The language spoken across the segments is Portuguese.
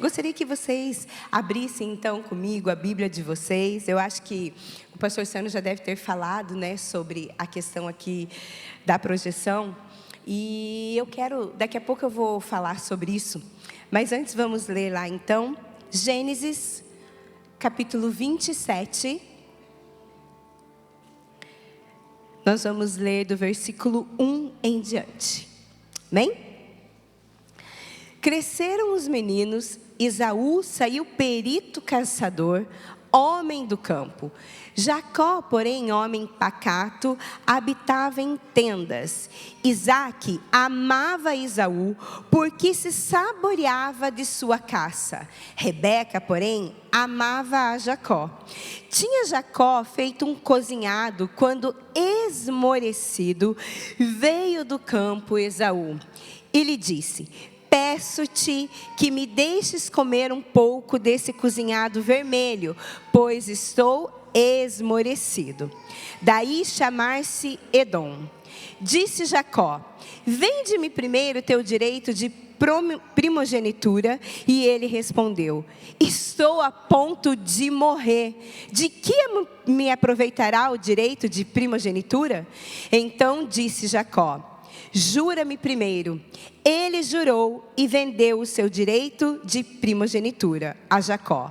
Gostaria que vocês abrissem então comigo a Bíblia de vocês. Eu acho que o pastor Sano já deve ter falado, né, sobre a questão aqui da projeção. E eu quero, daqui a pouco eu vou falar sobre isso. Mas antes vamos ler lá então, Gênesis, capítulo 27. Nós vamos ler do versículo 1 em diante. Amém? Cresceram os meninos, Esaú saiu perito caçador, homem do campo. Jacó, porém, homem pacato, habitava em tendas. Isaque amava Esaú, porque se saboreava de sua caça. Rebeca, porém, amava a Jacó. Tinha Jacó feito um cozinhado, quando esmorecido, veio do campo Esaú. E lhe disse: peço-te que me deixes comer um pouco desse cozinhado vermelho, pois estou esmorecido. Daí chamar-se Edom. Disse Jacó: vende-me primeiro teu direito de primogenitura. E ele respondeu: estou a ponto de morrer. De que me aproveitará o direito de primogenitura? Então disse Jacó: jura-me primeiro. Ele jurou e vendeu o seu direito de primogenitura a Jacó.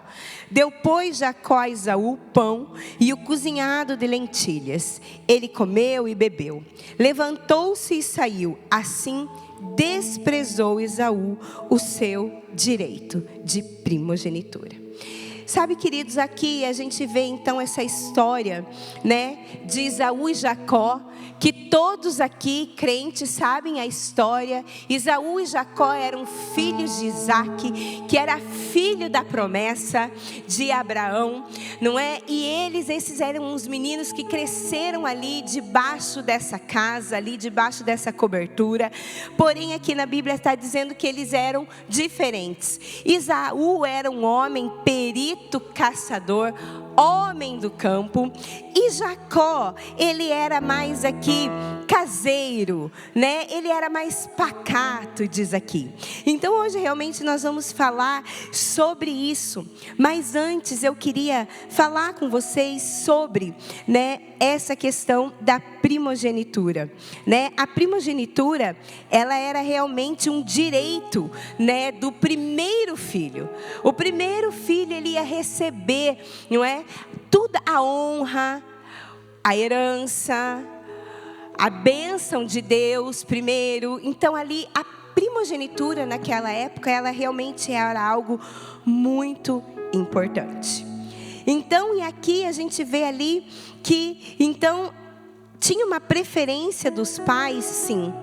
Deu, pois, Jacó a Esaú pão e o cozinhado de lentilhas. Ele comeu e bebeu. Levantou-se e saiu. Assim desprezou Esaú o seu direito de primogenitura. Sabe, queridos, aqui a gente vê então essa história, né, de Esaú e Jacó, que todos aqui crentes sabem a história. Esaú e Jacó eram filhos de Isaque, que era filho da promessa de Abraão, não é? E esses eram os meninos que cresceram ali debaixo dessa casa, ali debaixo dessa cobertura. Porém aqui na Bíblia está dizendo que eles eram diferentes. Esaú era um homem perito caçador, homem do campo, e Jacó, ele era mais aqui caseiro, né? Ele era mais pacato, diz aqui. Então hoje realmente nós vamos falar sobre isso, mas antes eu queria falar com vocês sobre, né, essa questão da primogenitura, né? A primogenitura, ela era realmente um direito, né, do primeiro filho. O primeiro filho, ele ia receber, não é? Toda a honra, a herança, a bênção de Deus primeiro. Então ali a primogenitura naquela época, ela realmente era algo muito importante. Então, e aqui a gente vê ali que, então, tinha uma preferência dos pais, sim.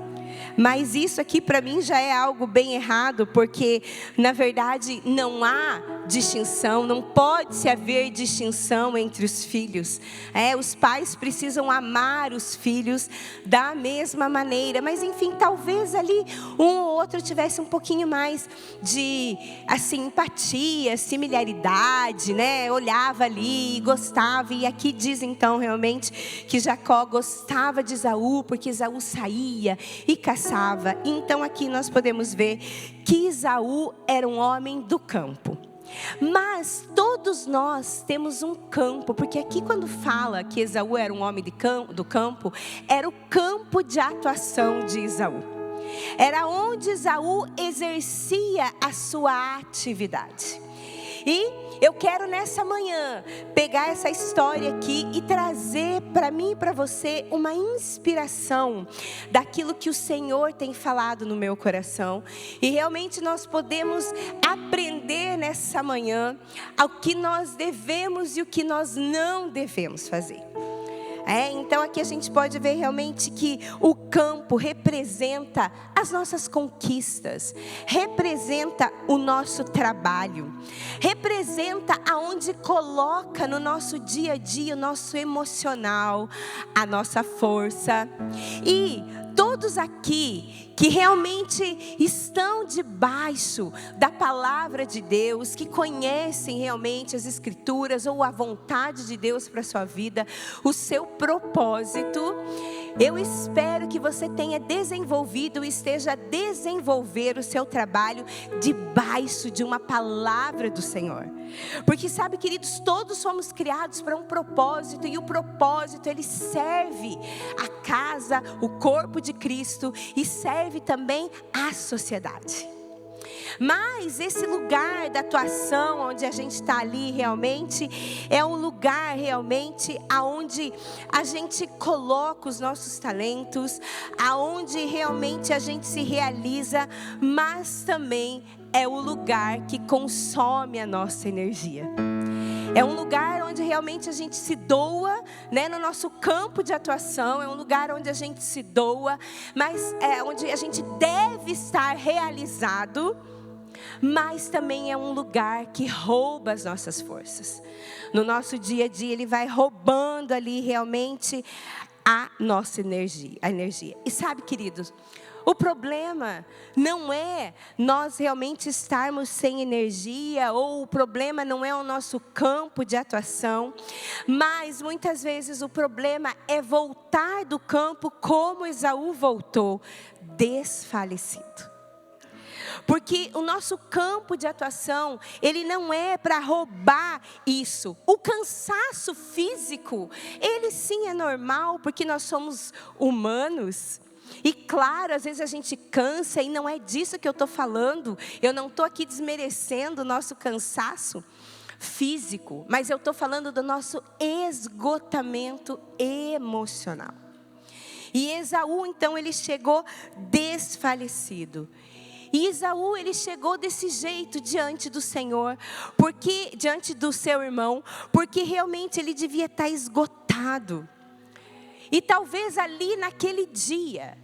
Mas isso aqui para mim já é algo bem errado, porque na verdade não há distinção, não pode se haver distinção entre os filhos. Os pais precisam amar os filhos da mesma maneira, mas enfim, talvez ali um ou outro tivesse um pouquinho mais de assim, empatia, similaridade, né? Olhava ali, gostava, e aqui diz então realmente que Jacó gostava de Esaú, porque Esaú saía e caçava. Então aqui nós podemos ver que Esaú era um homem do campo. Mas todos nós temos um campo, porque aqui quando fala que Esaú era um homem do campo, era o campo de atuação de Esaú. Era onde Esaú exercia a sua atividade. E eu quero nessa manhã pegar essa história aqui e trazer para mim e para você uma inspiração daquilo que o Senhor tem falado no meu coração. E realmente nós podemos aprender nessa manhã ao que nós devemos e o que nós não devemos fazer. Então aqui a gente pode ver realmente que o campo representa as nossas conquistas, representa o nosso trabalho, representa aonde coloca no nosso dia a dia o nosso emocional, a nossa força. E todos aqui que realmente estão debaixo da palavra de Deus, que conhecem realmente as Escrituras ou a vontade de Deus para a sua vida, o seu propósito, Eu espero que você tenha desenvolvido e esteja a desenvolver o seu trabalho debaixo de uma palavra do Senhor. Porque sabe, queridos, todos somos criados para um propósito, e o propósito, ele serve a casa, o corpo de Cristo, e serve também à sociedade. Mas esse lugar da atuação, onde a gente está ali realmente, é um lugar realmente aonde a gente coloca os nossos talentos, aonde realmente a gente se realiza, mas também é o lugar que consome a nossa energia. É um lugar onde realmente a gente se doa, né, no nosso campo de atuação. É um lugar onde a gente se doa, mas é onde a gente deve estar realizado. Mas também é um lugar que rouba as nossas forças. No nosso dia a dia, ele vai roubando ali realmente a nossa energia. E sabe, queridos, o problema não é nós realmente estarmos sem energia, ou o problema não é o nosso campo de atuação, mas muitas vezes o problema é voltar do campo como Esaú voltou, desfalecido. Porque o nosso campo de atuação, ele não é para roubar isso. O cansaço físico, ele sim é normal, porque nós somos humanos. E claro, às vezes a gente cansa, e não é disso que eu estou falando. Eu não estou aqui desmerecendo o nosso cansaço físico, mas eu estou falando do nosso esgotamento emocional. E Esaú, então, ele chegou desfalecido. E Esaú, ele chegou desse jeito diante do Senhor, porque diante do seu irmão, porque realmente ele devia estar esgotado. E talvez ali naquele dia,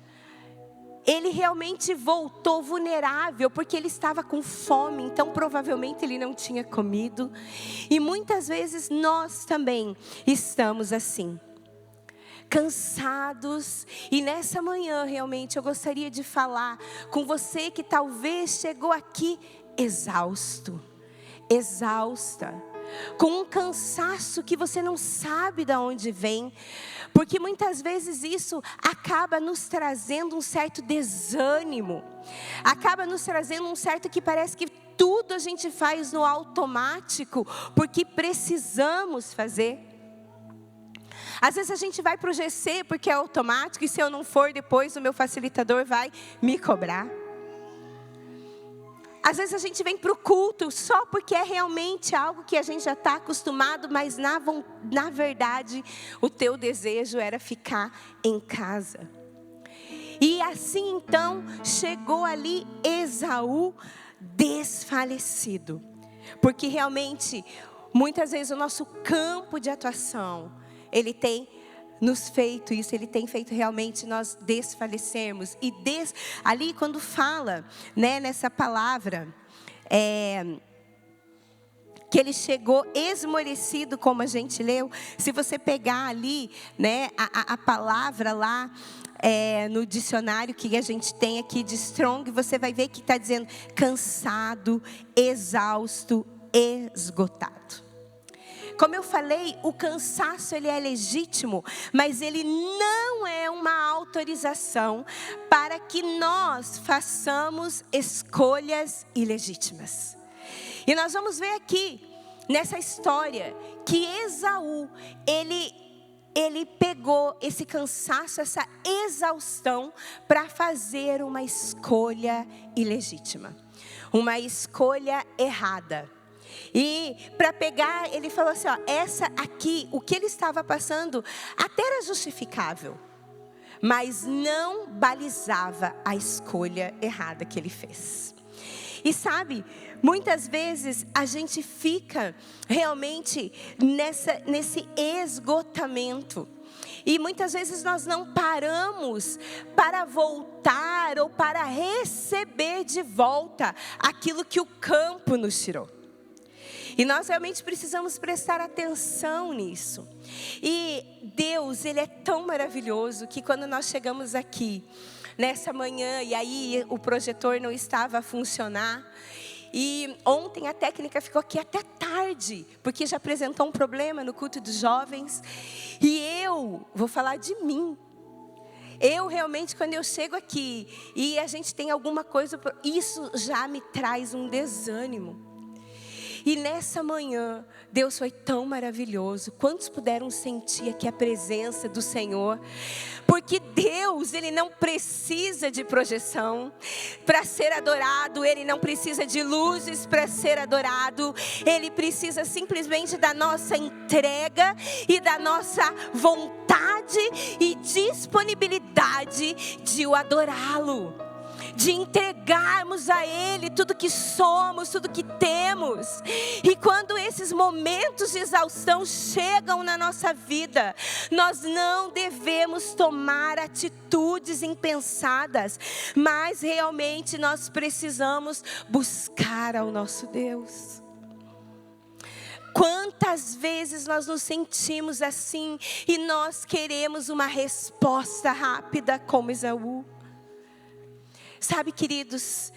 ele realmente voltou vulnerável, porque ele estava com fome, então provavelmente ele não tinha comido. E muitas vezes nós também estamos assim, cansados, e nessa manhã realmente eu gostaria de falar com você que talvez chegou aqui exausto, exausta, com um cansaço que você não sabe de onde vem, porque muitas vezes isso acaba nos trazendo um certo desânimo, acaba nos trazendo um certo que parece que tudo a gente faz no automático, porque precisamos fazer. Às vezes a gente vai para o GC porque é automático, e se eu não for depois o meu facilitador vai me cobrar. Às vezes a gente vem para o culto só porque é realmente algo que a gente já está acostumado, mas na verdade o teu desejo era ficar em casa. E assim então chegou ali Esaú desfalecido, porque realmente muitas vezes o nosso campo de atuação, ele tem nos feito isso, ele tem feito realmente nós desfalecermos. E ali quando fala, né, nessa palavra, que ele chegou esmorecido, como a gente leu. Se você pegar ali, né, a palavra lá, no dicionário que a gente tem aqui de Strong, você vai ver que está dizendo cansado, exausto, esgotado. Como eu falei, o cansaço ele é legítimo, mas ele não é uma autorização para que nós façamos escolhas ilegítimas. E nós vamos ver aqui, nessa história, que Esaú, ele pegou esse cansaço, essa exaustão, para fazer uma escolha ilegítima, uma escolha errada. E para pegar, ele falou assim, ó, essa aqui, o que ele estava passando, até era justificável, mas não balizava a escolha errada que ele fez. E sabe, muitas vezes a gente fica realmente nesse esgotamento. E muitas vezes nós não paramos para voltar ou para receber de volta aquilo que o campo nos tirou. E nós realmente precisamos prestar atenção nisso. E Deus, Ele é tão maravilhoso que quando nós chegamos aqui, nessa manhã, e aí o projetor não estava a funcionar. E ontem a técnica ficou aqui até tarde, porque já apresentou um problema no culto dos jovens. E eu vou falar de mim. Eu realmente, quando eu chego aqui e a gente tem alguma coisa, isso já me traz um desânimo. E nessa manhã, Deus foi tão maravilhoso. Quantos puderam sentir aqui a presença do Senhor? Porque Deus, Ele não precisa de projeção para ser adorado. Ele não precisa de luzes para ser adorado. Ele precisa simplesmente da nossa entrega e da nossa vontade e disponibilidade de o adorá-lo. De entregarmos a Ele tudo que somos, tudo que temos. E quando esses momentos de exaustão chegam na nossa vida, nós não devemos tomar atitudes impensadas, mas realmente nós precisamos buscar ao nosso Deus. Quantas vezes nós nos sentimos assim e nós queremos uma resposta rápida como Esaú. Sabe, queridos,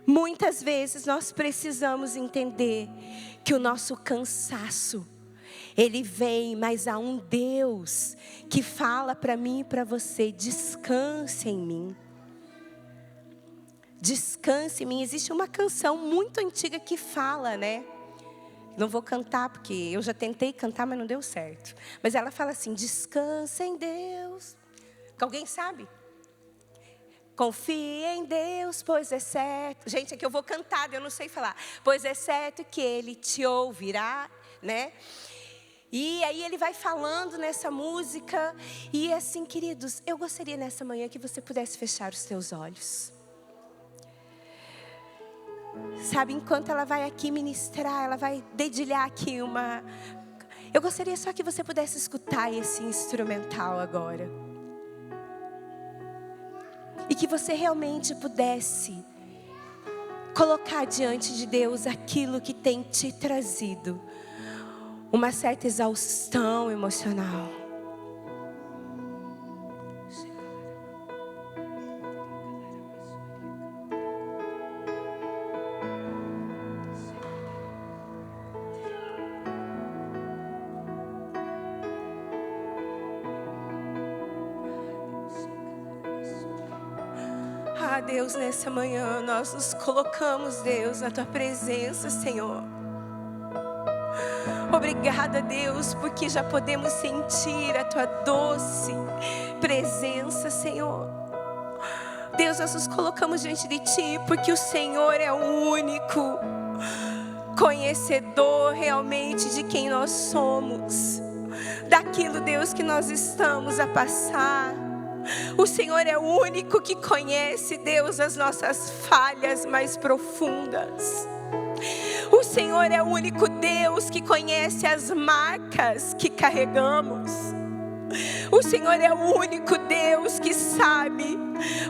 muitas vezes nós precisamos entender que o nosso cansaço, ele vem, mas há um Deus que fala para mim e para você: descanse em mim. Descanse em mim. Existe uma canção muito antiga que fala, né? Não vou cantar porque eu já tentei cantar, mas não deu certo. Mas ela fala assim: descanse em Deus. Alguém sabe? Confie em Deus, pois é certo. Gente, aqui eu vou cantar, eu não sei falar. Pois é certo que Ele te ouvirá, né? E aí ele vai falando nessa música. E assim, queridos, eu gostaria nessa manhã que você pudesse fechar os seus olhos. Sabe, enquanto ela vai aqui ministrar, ela vai dedilhar aqui uma... Eu gostaria só que você pudesse escutar esse instrumental agora. E que você realmente pudesse colocar diante de Deus aquilo que tem te trazido uma certa exaustão emocional. Ah, Deus, nessa manhã nós nos colocamos, Deus, na Tua presença, Senhor. Obrigada, Deus, porque já podemos sentir a Tua doce presença, Senhor. Deus, nós nos colocamos diante de Ti, porque o Senhor é o único conhecedor realmente de quem nós somos, daquilo, Deus, que nós estamos a passar. O Senhor é o único que conhece, Deus, as nossas falhas mais profundas. O Senhor é o único Deus que conhece as marcas que carregamos. O Senhor é o único Deus que sabe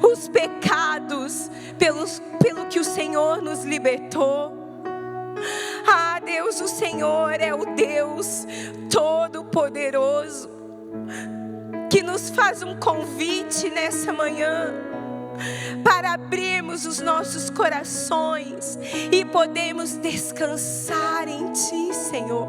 os pecados pelo que o Senhor nos libertou. Ah, Deus, o Senhor é o Deus Todo-Poderoso, que nos faz um convite nessa manhã para abrirmos os nossos corações e podermos descansar em Ti, Senhor.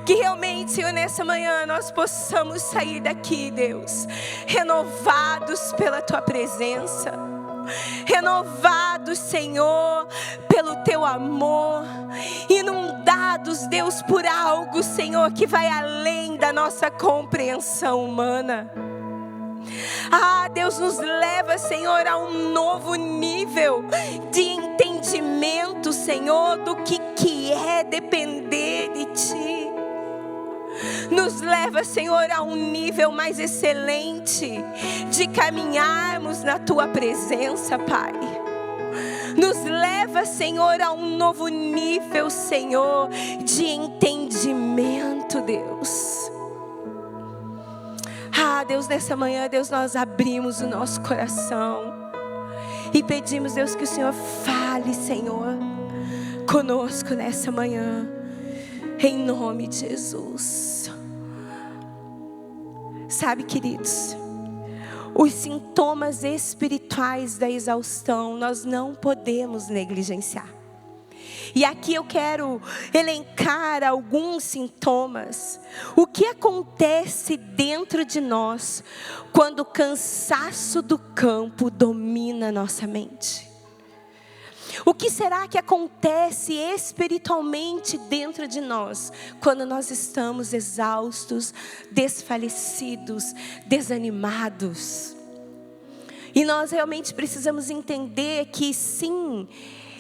Que realmente, Senhor, nessa manhã nós possamos sair daqui, Deus, renovados pela Tua presença, renovados, Senhor, pelo Teu amor, inundados, Deus, por algo, Senhor, que vai além da nossa compreensão humana. Ah, Deus, nos leva, Senhor, a um novo nível de entendimento, Senhor, do que é depender de Ti. Nos leva, Senhor, a um nível mais excelente de caminharmos na Tua presença, Pai. Nos leva, Senhor, a um novo nível, Senhor, de entendimento, Deus. Ah, Deus, nessa manhã, Deus, nós abrimos o nosso coração e pedimos, Deus, que o Senhor fale, Senhor, conosco nessa manhã, em nome de Jesus. Sabe, queridos, os sintomas espirituais da exaustão nós não podemos negligenciar. E aqui eu quero elencar alguns sintomas. O que acontece dentro de nós quando o cansaço do campo domina nossa mente? O que será que acontece espiritualmente dentro de nós quando nós estamos exaustos, desfalecidos, desanimados? E nós realmente precisamos entender que sim,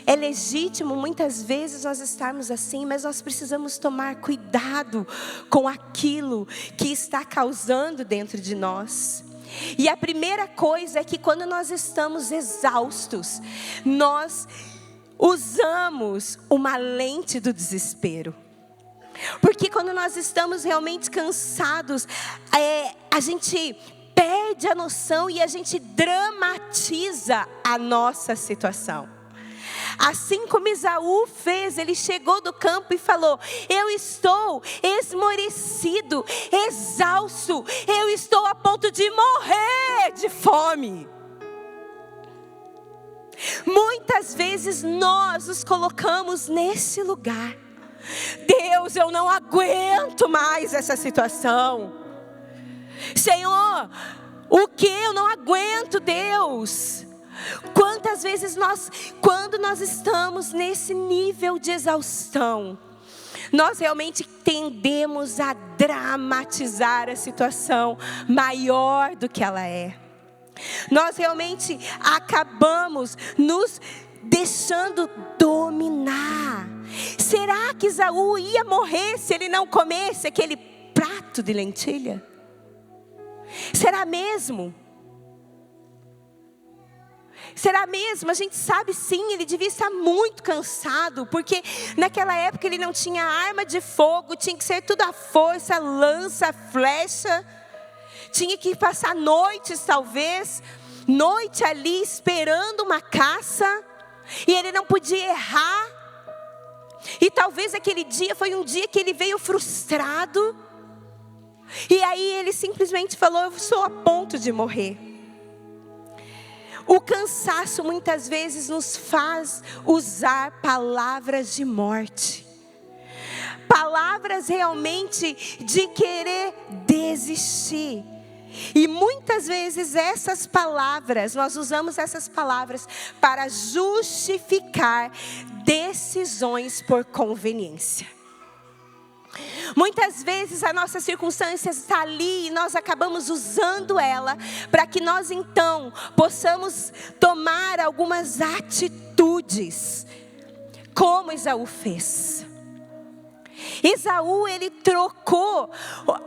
é legítimo muitas vezes nós estarmos assim, mas nós precisamos tomar cuidado com aquilo que está causando dentro de nós. E a primeira coisa é que quando nós estamos exaustos, nós usamos uma lente do desespero. Porque quando nós estamos realmente cansados, a gente perde a noção e a gente dramatiza a nossa situação. Assim como Esaú fez, ele chegou do campo e falou: eu estou esmorecido, exausto, eu estou a ponto de morrer de fome. Muitas vezes nós nos colocamos nesse lugar. Deus, eu não aguento mais essa situação. Senhor, o que eu não aguento, Deus? Quantas vezes quando nós estamos nesse nível de exaustão, nós realmente tendemos a dramatizar a situação maior do que ela é. Nós realmente acabamos nos deixando dominar. Será que Esaú ia morrer se ele não comesse aquele prato de lentilha? Será mesmo? Será mesmo? A gente sabe sim, ele devia estar muito cansado, porque naquela época ele não tinha arma de fogo, tinha que ser tudo à força, lança, flecha. Tinha que passar noites talvez, noite ali esperando uma caça, e ele não podia errar. E talvez aquele dia foi um dia que ele veio frustrado, e aí ele simplesmente falou: eu estou a ponto de morrer. O cansaço muitas vezes nos faz usar palavras de morte. Palavras realmente de querer desistir. E muitas vezes nós usamos essas palavras para justificar decisões por conveniência. Muitas vezes a nossa circunstância está ali e nós acabamos usando ela para que nós então possamos tomar algumas atitudes, como Esaú fez. Esaú, ele trocou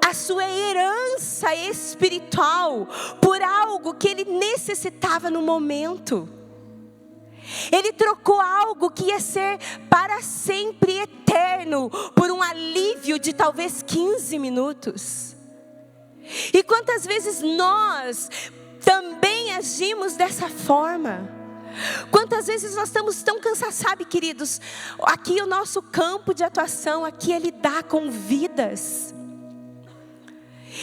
a sua herança espiritual por algo que ele necessitava no momento. Ele trocou algo que ia ser para sempre eterno por um alívio de talvez 15 minutos. E quantas vezes nós também agimos dessa forma? Quantas vezes nós estamos tão cansados, sabe, queridos? Aqui o nosso campo de atuação, aqui é lidar com vidas.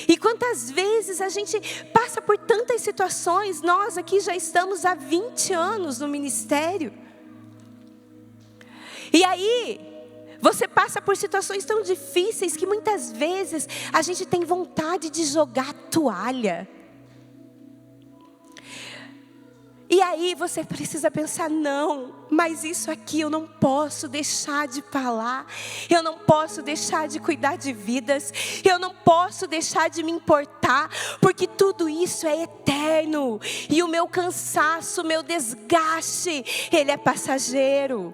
E quantas vezes a gente passa por tantas situações, nós aqui já estamos há 20 anos no ministério. E aí, você passa por situações tão difíceis que muitas vezes a gente tem vontade de jogar toalha. E aí você precisa pensar: não, mas isso aqui eu não posso deixar de falar, eu não posso deixar de cuidar de vidas, eu não posso deixar de me importar, porque tudo isso é eterno, e o meu cansaço, o meu desgaste, ele é passageiro.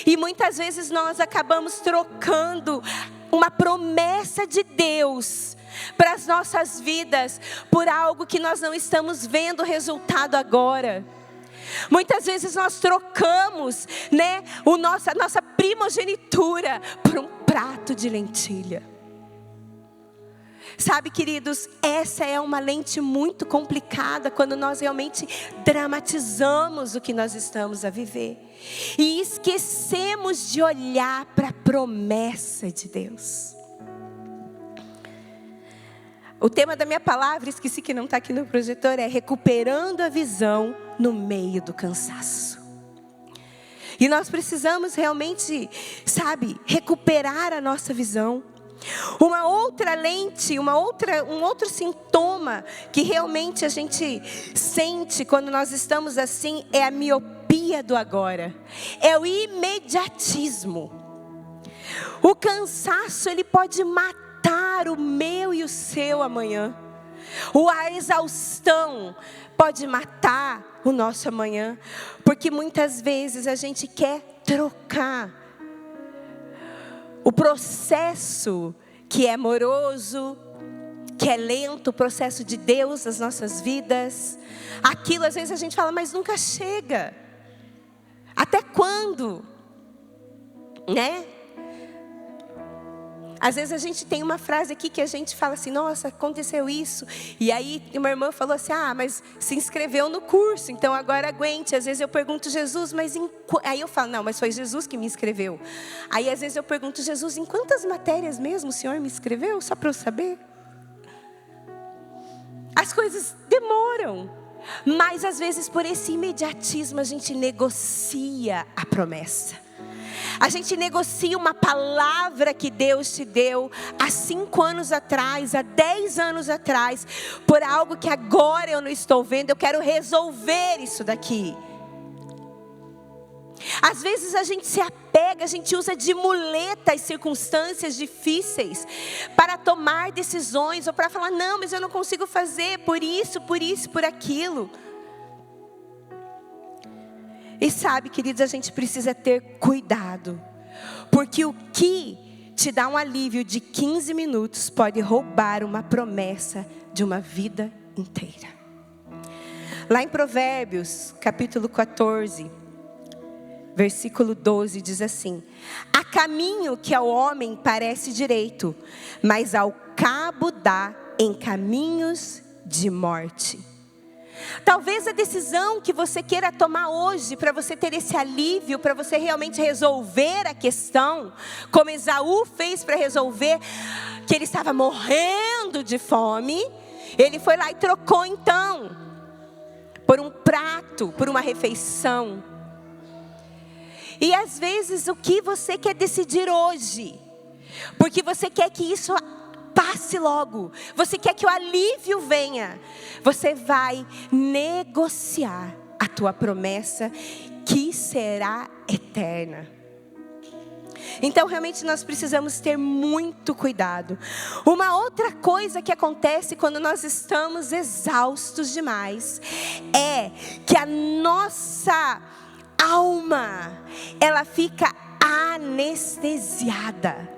E muitas vezes nós acabamos trocando uma promessa de Deus para as nossas vidas por algo que nós não estamos vendo o resultado agora. Muitas vezes nós trocamos, a nossa primogenitura por um prato de lentilha. Sabe, queridos, essa é uma lente muito complicada quando nós realmente dramatizamos o que nós estamos a viver e esquecemos de olhar para a promessa de Deus. O tema da minha palavra, esqueci que não está aqui no projetor, é recuperando a visão no meio do cansaço. E nós precisamos realmente, sabe, recuperar a nossa visão. Uma outra lente, um outro sintoma que realmente a gente sente quando nós estamos assim é a miopia do agora. É o imediatismo. O cansaço, ele pode matar o meu e o seu amanhã. A exaustão pode matar o nosso amanhã, porque muitas vezes a gente quer trocar o processo que é moroso, que é lento, o processo de Deus nas nossas vidas. Aquilo às vezes a gente fala, mas nunca chega. Até quando? Né? Às vezes a gente tem uma frase aqui que a gente fala assim, nossa, aconteceu isso. E aí uma irmã falou assim, mas se inscreveu no curso, então agora aguente. Às vezes eu pergunto, Jesus, aí eu falo, não, mas foi Jesus que me inscreveu. Aí às vezes eu pergunto, Jesus, em quantas matérias mesmo o Senhor me inscreveu? Só para eu saber. As coisas demoram. Mas às vezes por esse imediatismo a gente negocia a promessa. A gente negocia uma palavra que Deus te deu há 5 anos atrás, há 10 anos atrás, por algo que agora eu não estou vendo, eu quero resolver isso daqui. Às vezes a gente se apega, a gente usa de muletas circunstâncias difíceis para tomar decisões, ou para falar, não, mas eu não consigo fazer por isso, por aquilo. E sabe, queridos, a gente precisa ter cuidado, porque o que te dá um alívio de 15 minutos pode roubar uma promessa de uma vida inteira. Lá em Provérbios, capítulo 14, versículo 12, diz assim: há caminho que ao homem parece direito, mas ao cabo dá em caminhos de morte. Talvez a decisão que você queira tomar hoje, para você ter esse alívio, para você realmente resolver a questão, como Esaú fez para resolver, que ele estava morrendo de fome, ele foi lá e trocou então, por um prato, por uma refeição. E às vezes o que você quer decidir hoje, porque você quer que isso passe logo, você quer que o alívio venha, você vai negociar a tua promessa que será eterna. Então realmente nós precisamos ter muito cuidado. Uma outra coisa que acontece quando nós estamos exaustos demais é que a nossa alma, ela fica anestesiada.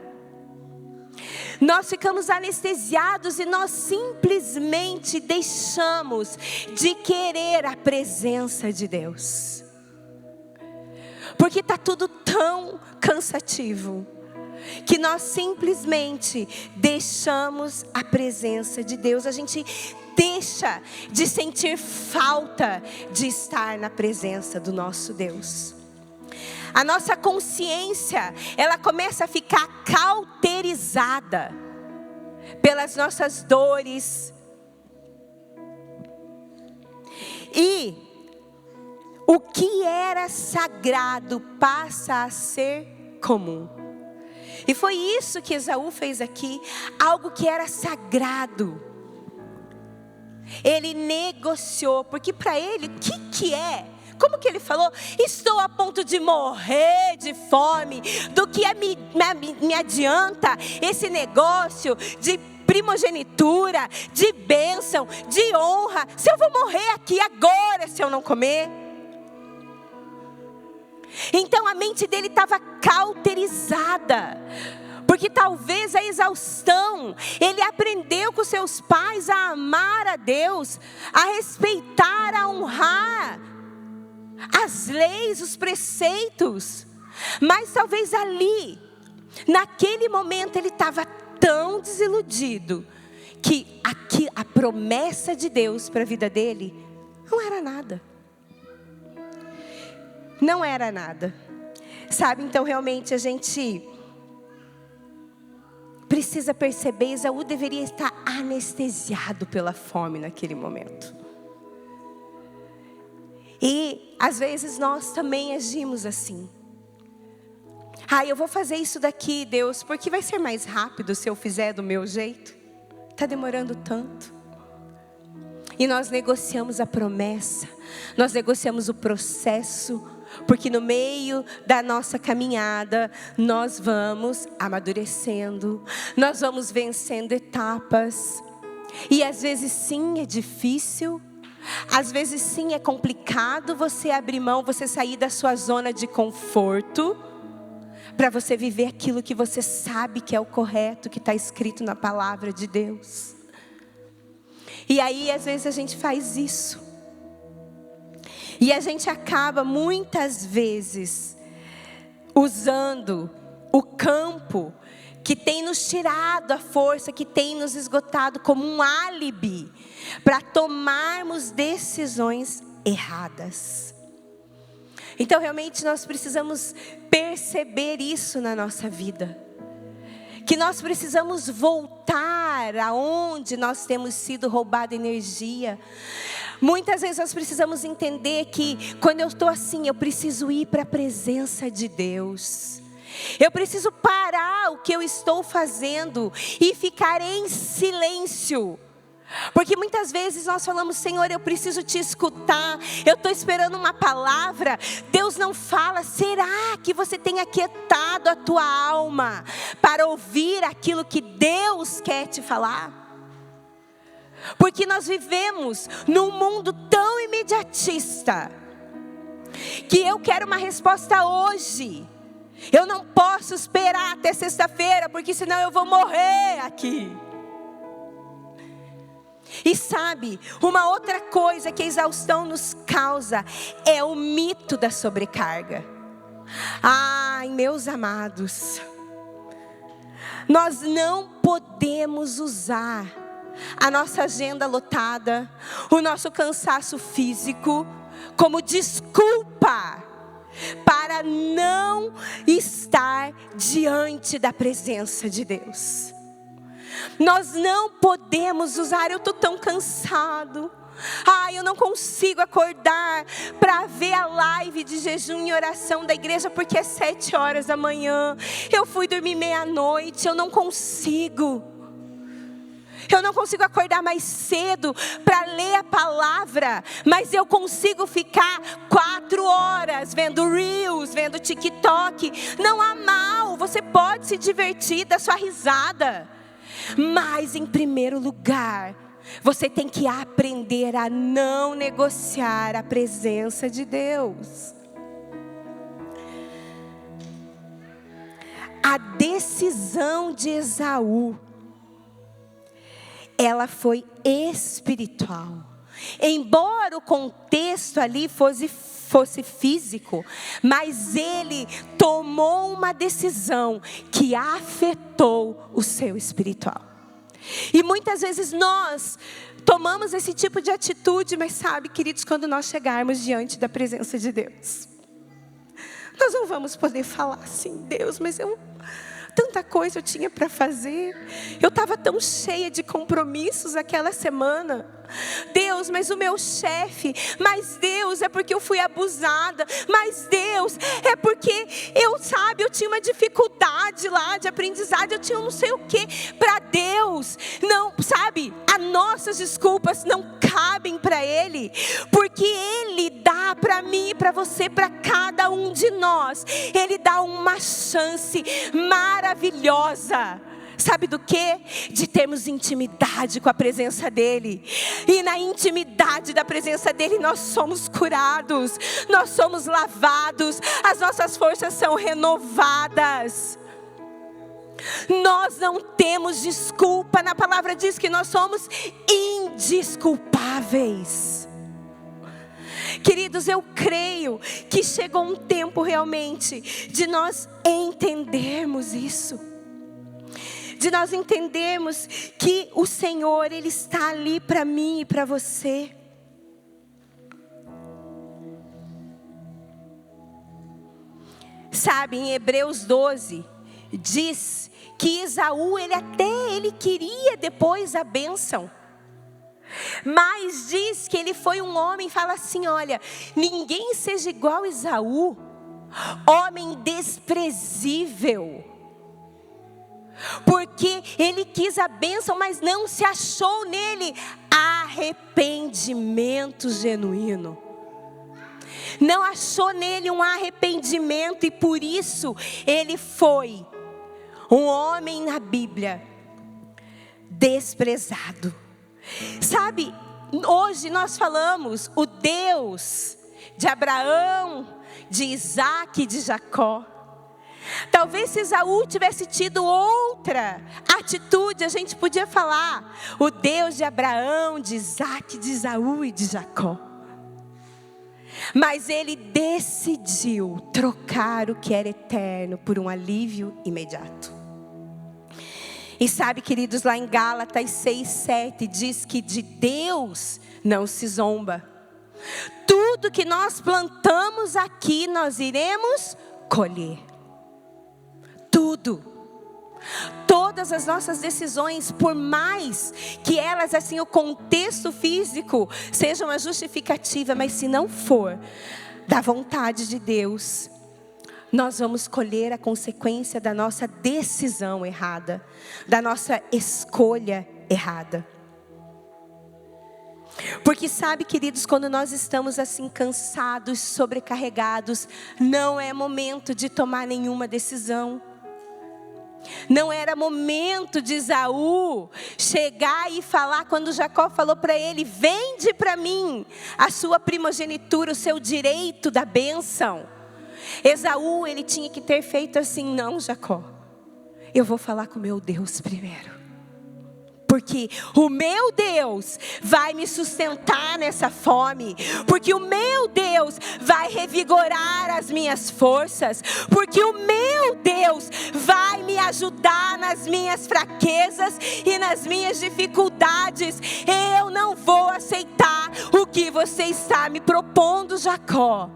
Nós ficamos anestesiados e nós simplesmente deixamos de querer a presença de Deus. Porque está tudo tão cansativo, que nós simplesmente deixamos a presença de Deus. A gente deixa de sentir falta de estar na presença do nosso Deus. A nossa consciência, ela começa a ficar cauterizada pelas nossas dores. E o que era sagrado passa a ser comum. E foi isso que Esaú fez aqui, algo que era sagrado. Ele negociou, porque para ele, o que é? Como que ele falou? Estou a ponto de morrer de fome. Do que me adianta esse negócio de primogenitura, de bênção, de honra, se eu vou morrer aqui agora se eu não comer? Então a mente dele estava cauterizada, porque talvez a exaustão, ele aprendeu com seus pais a amar a Deus, a respeitar, a honrar as leis, os preceitos, mas talvez ali, naquele momento ele estava tão desiludido, que aqui, a promessa de Deus para a vida dele, não era nada. Não era nada, sabe? Então realmente a gente precisa perceber, Esaú deveria estar anestesiado pela fome naquele momento. E às vezes nós também agimos assim. Eu vou fazer isso daqui, Deus, porque vai ser mais rápido se eu fizer do meu jeito. Está demorando tanto. E nós negociamos a promessa, nós negociamos o processo, porque no meio da nossa caminhada, nós vamos amadurecendo, nós vamos vencendo etapas. E às vezes sim é difícil, às vezes sim é complicado você abrir mão, você sair da sua zona de conforto, para você viver aquilo que você sabe que é o correto, que está escrito na palavra de Deus. E aí às vezes a gente faz isso. E a gente acaba muitas vezes usando o campo que tem nos tirado a força, que tem nos esgotado como um álibi para tomarmos decisões erradas. Então realmente nós precisamos perceber isso na nossa vida. Que nós precisamos voltar aonde nós temos sido roubado energia. Muitas vezes nós precisamos entender que quando eu estou assim, eu preciso ir para a presença de Deus. Eu preciso parar o que eu estou fazendo e ficar em silêncio. Porque muitas vezes nós falamos, Senhor, eu preciso te escutar, eu estou esperando uma palavra, Deus não fala. Será que você tem aquietado a tua alma para ouvir aquilo que Deus quer te falar? Porque nós vivemos num mundo tão imediatista, que eu quero uma resposta hoje. Eu não posso esperar até sexta-feira, porque senão eu vou morrer aqui. E sabe, uma outra coisa que a exaustão nos causa é o mito da sobrecarga. Ai, meus amados, nós não podemos usar a nossa agenda lotada, o nosso cansaço físico como desculpa para não estar diante da presença de Deus. Nós não podemos usar, eu estou tão cansado, eu não consigo acordar para ver a live de jejum e oração da igreja, porque é 7 horas da manhã, eu fui dormir meia-noite, eu não consigo acordar mais cedo para ler a palavra, mas eu consigo ficar 4 horas vendo Reels, vendo TikTok. Não há mal, você pode se divertir, dar sua risada. Mas em primeiro lugar, você tem que aprender a não negociar a presença de Deus. A decisão de Esaú, ela foi espiritual. Embora o contexto ali fosse físico, mas ele tomou uma decisão que afetou o seu espiritual. E muitas vezes nós tomamos esse tipo de atitude, mas sabe, queridos, quando nós chegarmos diante da presença de Deus, nós não vamos poder falar assim, Deus, mas tanta coisa eu tinha para fazer, eu estava tão cheia de compromissos aquela semana. Deus, mas o meu chefe, mas Deus, é porque eu fui abusada, mas Deus, é porque eu tinha uma dificuldade lá de aprendizagem, eu tinha não sei o que. Para Deus, não, sabe, as nossas desculpas não cabem para Ele, porque Ele dá para mim, para você, para cada um de nós, Ele dá uma chance maravilhosa. Sabe do quê? De termos intimidade com a presença dEle. E na intimidade da presença dEle nós somos curados, nós somos lavados, as nossas forças são renovadas. Nós não temos desculpa, na palavra diz que nós somos indesculpáveis. Queridos, eu creio que chegou um tempo realmente de nós entendermos isso. De nós entendermos que o Senhor, Ele está ali para mim e para você. Sabe, em Hebreus 12, diz que Esaú, ele queria depois a bênção. Mas diz que ele foi um homem, fala assim, olha, ninguém seja igual a Esaú, homem desprezível. Porque ele quis a bênção, mas não se achou nele arrependimento genuíno. Não achou nele um arrependimento e por isso ele foi um homem na Bíblia desprezado. Sabe, hoje nós falamos o Deus de Abraão, de Isaac e de Jacó. Talvez se Esaú tivesse tido outra atitude, a gente podia falar o Deus de Abraão, de Isaac, de Esaú e de Jacó. Mas ele decidiu trocar o que era eterno por um alívio imediato. E sabe, queridos, lá em Gálatas 6:7 diz que de Deus não se zomba. Tudo que nós plantamos aqui nós iremos colher. Tudo. Todas as nossas decisões, por mais que elas, assim, o contexto físico seja uma justificativa, mas se não for da vontade de Deus, nós vamos colher a consequência da nossa decisão errada, da nossa escolha errada. Porque sabe, queridos, quando nós estamos assim cansados, sobrecarregados, não é momento de tomar nenhuma decisão. Não era momento de Esaú chegar e falar, quando Jacó falou para ele, vende para mim a sua primogenitura, o seu direito da bênção. Esaú, ele tinha que ter feito assim, não, Jacó, eu vou falar com meu Deus primeiro. Porque o meu Deus vai me sustentar nessa fome. Porque o meu Deus vai revigorar as minhas forças. Porque o meu Deus vai me ajudar nas minhas fraquezas e nas minhas dificuldades. Eu não vou aceitar o que você está me propondo, Jacó.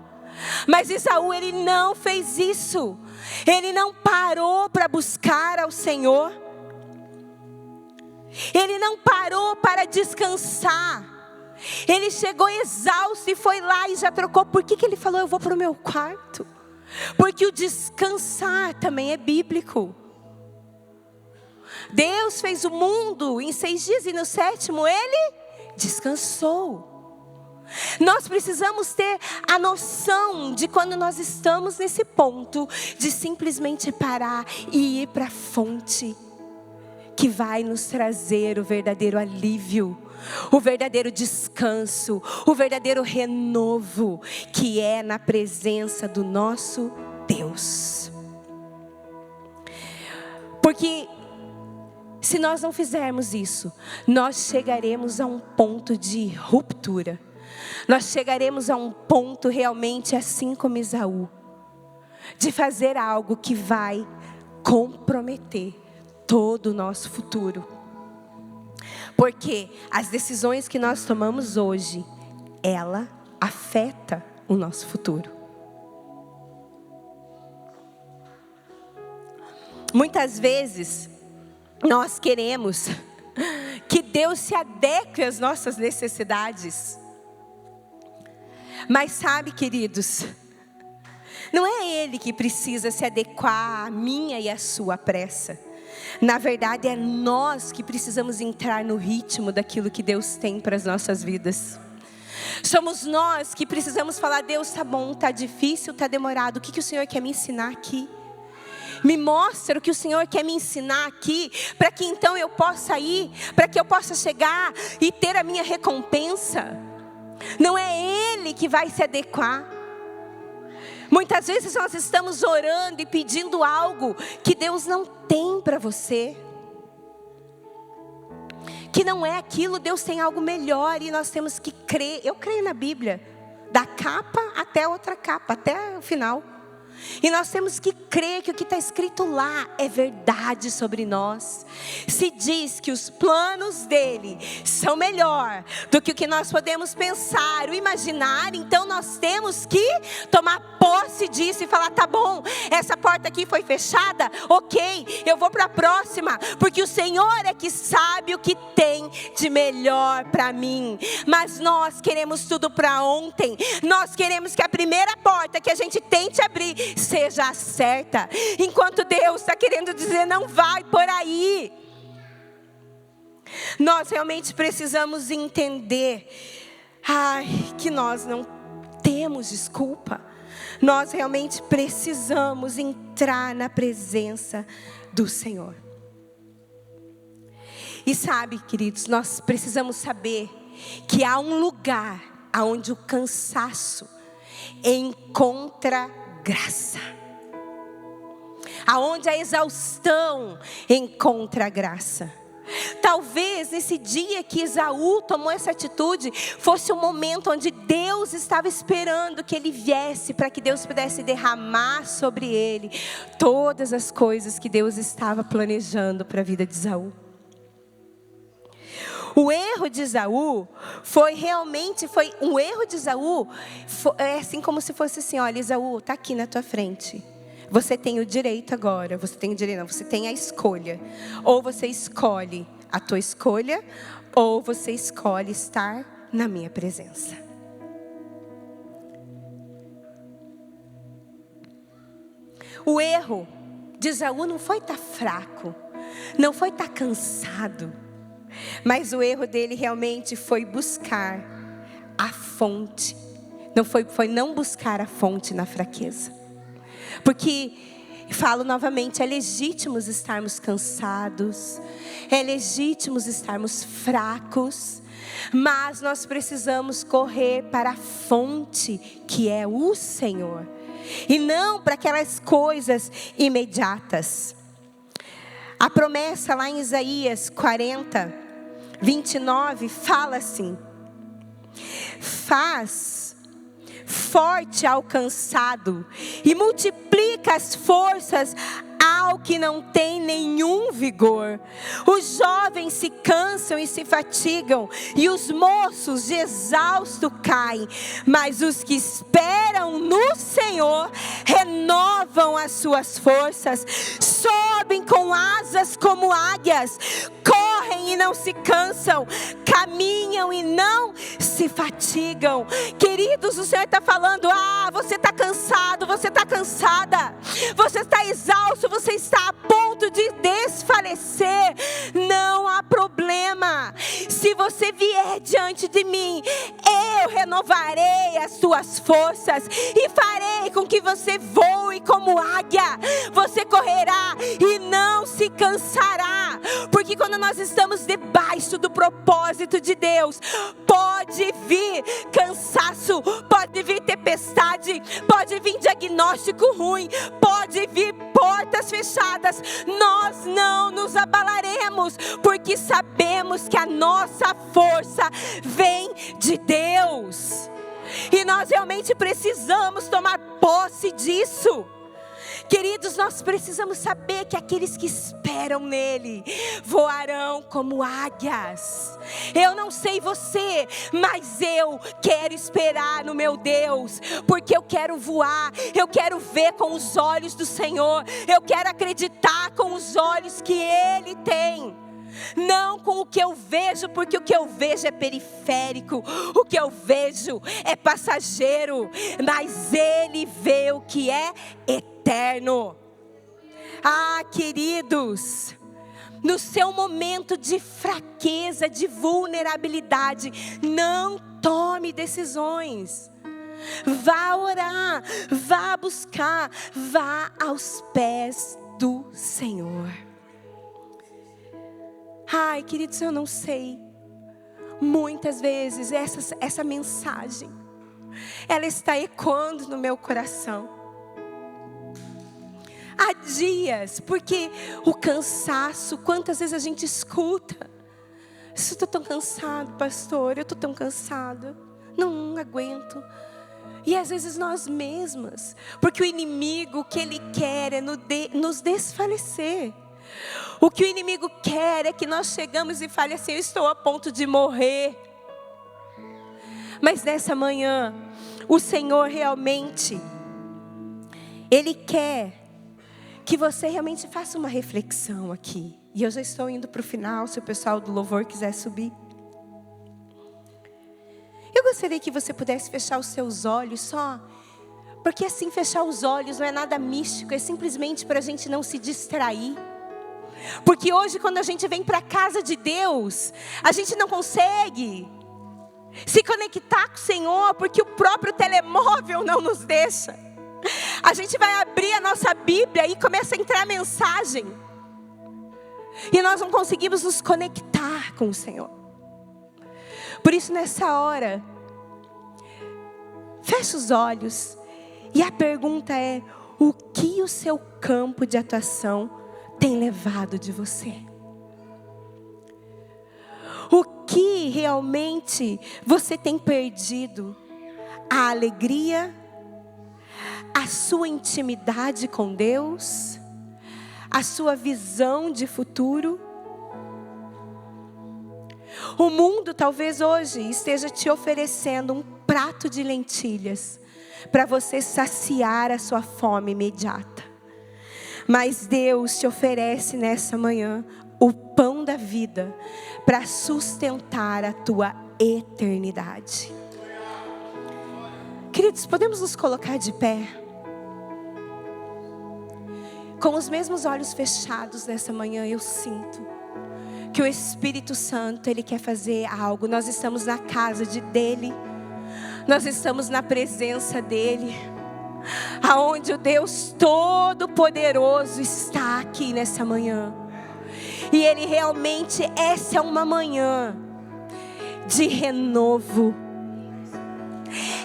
Mas Esaú, ele não fez isso. Ele não parou para buscar ao Senhor. Ele não parou para descansar. Ele chegou exausto e foi lá e já trocou. Por que ele falou, eu vou para o meu quarto? Porque o descansar também é bíblico. Deus fez o mundo em 6 dias e no 7º ele descansou. Nós precisamos ter a noção de quando nós estamos nesse ponto de simplesmente parar e ir para a fonte que vai nos trazer o verdadeiro alívio, o verdadeiro descanso, o verdadeiro renovo, que é na presença do nosso Deus. Porque se nós não fizermos isso, nós chegaremos a um ponto de ruptura. Nós chegaremos a um ponto realmente assim como Esaú, de fazer algo que vai comprometer todo o nosso futuro. Porque as decisões que nós tomamos hoje, ela afeta o nosso futuro. Muitas vezes nós queremos que Deus se adeque às nossas necessidades. Mas sabe, queridos, não é Ele que precisa se adequar à minha e à sua pressa. Na verdade, é nós que precisamos entrar no ritmo daquilo que Deus tem para as nossas vidas. Somos nós que precisamos falar, Deus, tá bom, tá difícil, tá demorado. O que o Senhor quer me ensinar aqui? Me mostra o que o Senhor quer me ensinar aqui, para que então eu possa ir, para que eu possa chegar e ter a minha recompensa. Não é Ele que vai se adequar. Muitas vezes nós estamos orando e pedindo algo que Deus não tem para você. Que não é aquilo, Deus tem algo melhor e nós temos que crer. Eu creio na Bíblia, da capa até outra capa, até o final. E nós temos que crer que o que está escrito lá é verdade sobre nós. Se diz que os planos dele são melhor do que o que nós podemos pensar ou imaginar, então nós temos que tomar posse disso e falar: tá bom, essa porta aqui foi fechada, ok, eu vou para a próxima, porque o Senhor é que sabe o que tem de melhor para mim. Mas nós queremos tudo para ontem. Nós queremos que a primeira porta que a gente tente abrir seja a certa, enquanto Deus está querendo dizer: não vai por aí. Nós realmente precisamos entender que nós não temos desculpa. Nós realmente precisamos entrar na presença do Senhor. E sabe, queridos, nós precisamos saber que há um lugar onde o cansaço encontra graça, aonde a exaustão encontra graça. Talvez nesse dia que Esaú tomou essa atitude, fosse um momento onde Deus estava esperando que ele viesse, para que Deus pudesse derramar sobre ele todas as coisas que Deus estava planejando para a vida de Esaú. O erro de Esaú foi um erro de Esaú, é assim como se fosse assim: olha, Esaú, está aqui na tua frente. Você tem o direito agora, você tem a escolha. Ou você escolhe a tua escolha, ou você escolhe estar na minha presença. O erro de Esaú não foi estar fraco, não foi estar cansado, mas o erro dele realmente foi buscar a fonte. Foi não buscar a fonte na fraqueza. Porque, falo novamente, é legítimo estarmos cansados, é legítimo estarmos fracos, mas nós precisamos correr para a fonte que é o Senhor, e não para aquelas coisas imediatas. A promessa lá em Isaías 40, 29 fala assim: faz forte ao cansado e multiplica as forças ao que não tem nenhum vigor. Os jovens se cansam e se fatigam, e os moços de exausto caem, mas os que esperam no Senhor renovam as suas forças, sobem com asas como águias, correm e não se cansam, caminham e não se fatigam. Queridos, o Senhor está falando: você está cansado, você está cansada, você está exausto, você está a ponto de desfalecer. Não há problema. Se você vier diante de mim, eu renovarei as suas forças e farei com que você voe como águia. Você correrá e não se cansará. Porque quando nós estamos debaixo do propósito de Deus, pode vir cansaço, pode vir tempestade, pode vir diagnóstico ruim, pode vir portas fechadas. Nós não nos abalaremos, porque sabemos que a nossa força vem de Deus. E nós realmente precisamos tomar posse disso. Queridos, nós precisamos saber que aqueles que esperam nele voarão como águias. Eu não sei você, mas eu quero esperar no meu Deus, porque eu quero voar, eu quero ver com os olhos do Senhor, eu quero acreditar com os olhos que Ele tem. Não com o que eu vejo, porque o que eu vejo é periférico, o que eu vejo é passageiro, mas Ele vê o que é eterno. Queridos, no seu momento de fraqueza, de vulnerabilidade, não tome decisões. Vá orar, vá buscar, vá aos pés do Senhor. Queridos, eu não sei. Muitas vezes essa mensagem, ela está ecoando no meu coração. Há dias, porque o cansaço, quantas vezes a gente escuta: eu estou tão cansado, pastor, eu estou tão cansado, não aguento. E às vezes nós mesmas, porque o inimigo, o que ele quer é nos desfalecer. O que o inimigo quer é que nós chegamos e fale assim: eu estou a ponto de morrer. Mas nessa manhã, o Senhor realmente, Ele quer que você realmente faça uma reflexão aqui. E eu já estou indo para o final, se o pessoal do louvor quiser subir. Eu gostaria que você pudesse fechar os seus olhos só. Porque assim, fechar os olhos não é nada místico, é simplesmente para a gente não se distrair. Porque hoje, quando a gente vem para a casa de Deus, a gente não consegue se conectar com o Senhor, porque o próprio telemóvel não nos deixa. A gente vai abrir a nossa Bíblia e começa a entrar mensagem, e nós não conseguimos nos conectar com o Senhor. Por isso, nessa hora, feche os olhos, e a pergunta é: o que o seu campo de atuação tem levado de você? O que realmente você tem perdido? A alegria? A sua intimidade com Deus? A sua visão de futuro? O mundo talvez hoje esteja te oferecendo um prato de lentilhas para você saciar a sua fome imediata. Mas Deus te oferece nessa manhã o pão da vida para sustentar a tua eternidade. Queridos, podemos nos colocar de pé? Com os mesmos olhos fechados nessa manhã, eu sinto que o Espírito Santo, Ele quer fazer algo. Nós estamos na casa dEle, nós estamos na presença dEle, aonde o Deus Todo-Poderoso está aqui nessa manhã. E Ele realmente, essa é uma manhã de renovo.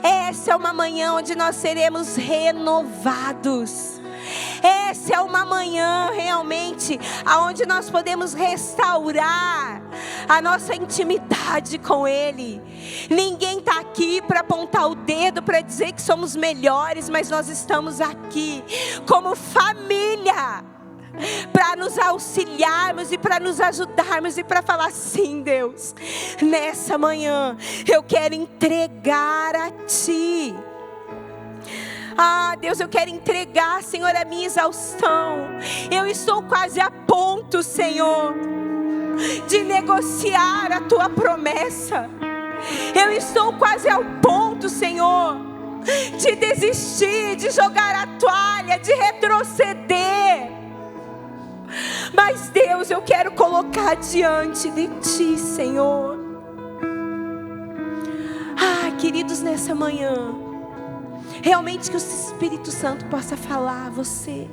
Essa é uma manhã onde nós seremos renovados. Essa é uma manhã realmente aonde nós podemos restaurar a nossa intimidade com Ele. Ninguém está aqui para apontar o dedo, para dizer que somos melhores, mas nós estamos aqui como família, para nos auxiliarmos e para nos ajudarmos e para falar: sim, Deus, nessa manhã eu quero entregar a Ti. Ah, Deus, eu quero entregar, Senhor, a minha exaustão. Eu estou quase a ponto, Senhor, de negociar a Tua promessa. Eu estou quase ao ponto, Senhor, de desistir, de jogar a toalha, de retroceder. Mas Deus, eu quero colocar diante de Ti, Senhor. Ah, queridos, nessa manhã, realmente que o Espírito Santo possa falar a você.